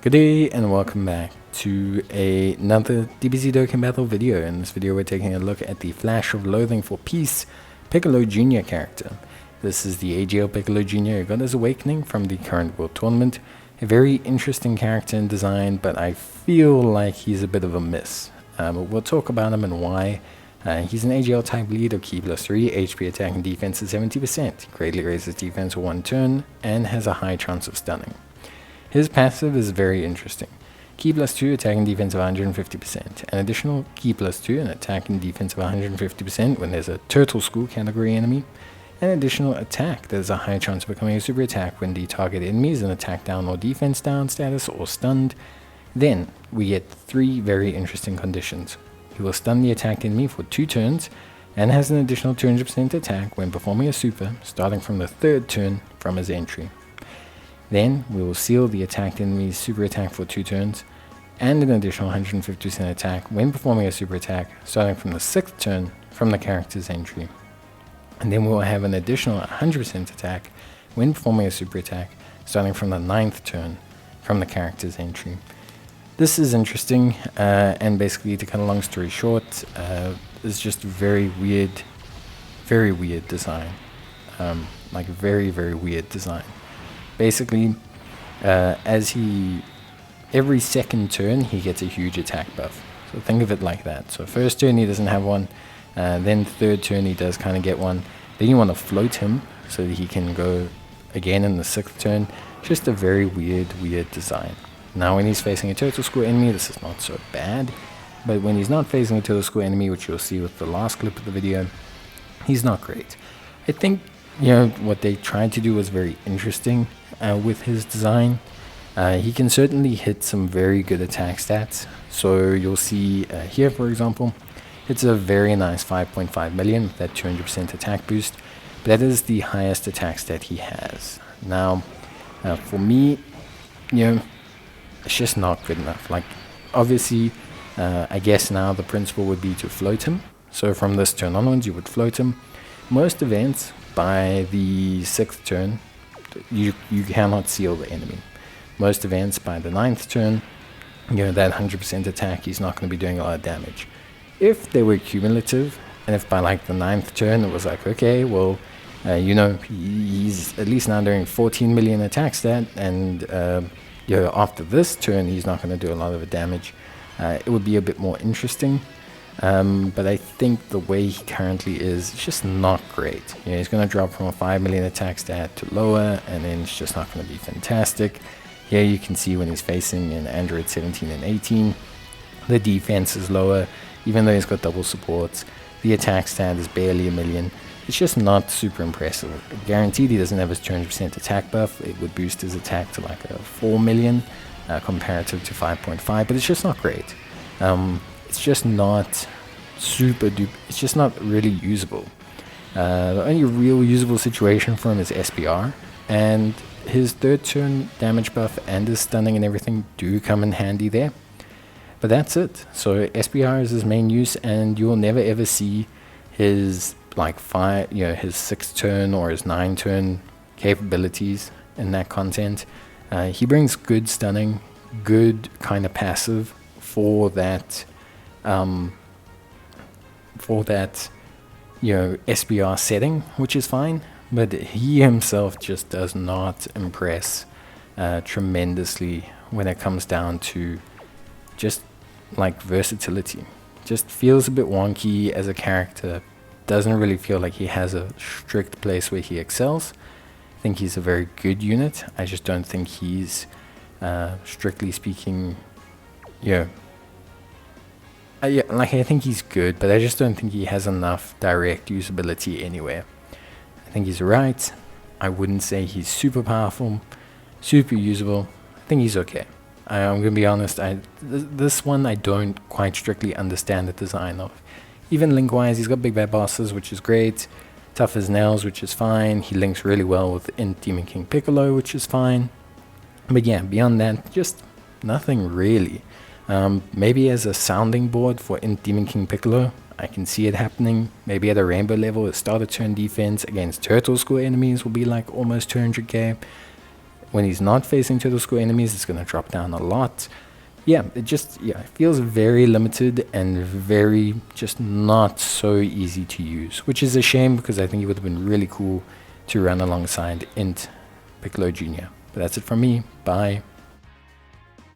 Good day and welcome back to another DBZ Dokkan battle video. In this video we're taking a look at the Flash of Loathing for Peace Piccolo Jr. character. This is the AGL Piccolo Jr. who got his awakening from the current world tournament. A very interesting character in design, but I feel like he's a bit of a miss. We'll talk about him and why. He's an AGL type lead of Key +3, HP attack and defense is 70%, greatly raises defense for 1 turn, and has a high chance of stunning. His passive is very interesting. Key +2, attack and defense of 150%. An additional Key +2, an attack and defense of 150% when there's a Turtle School category enemy. An additional attack that has a high chance of becoming a super attack when the target enemy is in attack down or defense down status or stunned. Then we get 3 very interesting conditions. He will stun the attacked enemy for 2 turns and has an additional 200% attack when performing a super starting from the 3rd turn from his entry. Then we will seal the attacked enemy's super attack for 2 turns and an additional 150% attack when performing a super attack starting from the 6th turn from the character's entry. And then we will have an additional 100% attack when performing a super attack starting from the 9th turn from the character's entry. This is interesting, and basically, to cut a long story short, it's just very weird design. Like very weird design. Basically, every second turn he gets a huge attack buff. So think of it like that. So first turn he doesn't have one, then 3rd turn he does kind of get one. Then you want to float him so that he can go again in the 6th turn. Just a very weird design. Now when he's facing a Turtle School enemy, this is not so bad. But when he's not facing a Turtle School enemy, which you'll see with the last clip of the video, he's not great. I think, what they tried to do was very interesting with his design. He can certainly hit some very good attack stats. So you'll see here, for example, it's a very nice 5.5 million with that 200% attack boost. But that is the highest attack stat he has. Now, for me, it's just not good enough. Like, obviously, I guess now the principle would be to float him. So from this turn onwards, you would float him. Most events, by the 6th turn, you cannot seal the enemy. Most events, by the 9th turn, that 100% attack, he's not going to be doing a lot of damage. If they were cumulative, and if by like the 9th turn it was like, okay, well, he's at least now doing 14 million attack stat, and after this turn he's not going to do a lot of damage, it would be a bit more interesting. But I think the way he currently is just not great. He's going to drop from a 5 million attack stat to lower, and then it's just not going to be fantastic. Here you can see when he's facing an Android 17 and 18, the defense is lower, even though he's got double supports. The attack stat is barely a million. It's just not super impressive. Guaranteed he doesn't have his 200% attack buff. It would boost his attack to like a 4 million comparative to 5.5, but it's just not great. It's just not super duper, it's just not really usable. The only real usable situation for him is SBR, and his 3rd turn damage buff and his stunning and everything do come in handy there. But that's it. So SBR is his main use, and you'll never ever see his his 6th turn or his 9th turn capabilities in that content. He brings good stunning, good kind of passive for that SBR setting, which is fine, but he himself just does not impress tremendously when it comes down to just like versatility. Just feels a bit wonky as a character. Doesn't really feel like he has a strict place where he excels. I think he's a very good unit. I just don't think he's strictly speaking, I think he's good, but I just don't think he has enough direct usability anywhere. I think he's right. I wouldn't say he's super powerful, super usable. I think he's okay. I'm going to be honest, this one I don't quite strictly understand the design of. Even link-wise, he's got big bad bosses, which is great. Tough as nails, which is fine. He links really well with Int Demon King Piccolo, which is fine. But yeah, beyond that, just nothing really. Maybe as a sounding board for Int Demon King Piccolo, I can see it happening. Maybe at a rainbow level, his starter turn defense against Turtle School enemies will be like almost 200k. when he's not facing turtle score enemies, it's going to drop down a lot. Yeah, it feels very limited and very just not so easy to use, which is a shame because I think it would have been really cool to run alongside Int Piccolo Jr. But that's it from me. Bye.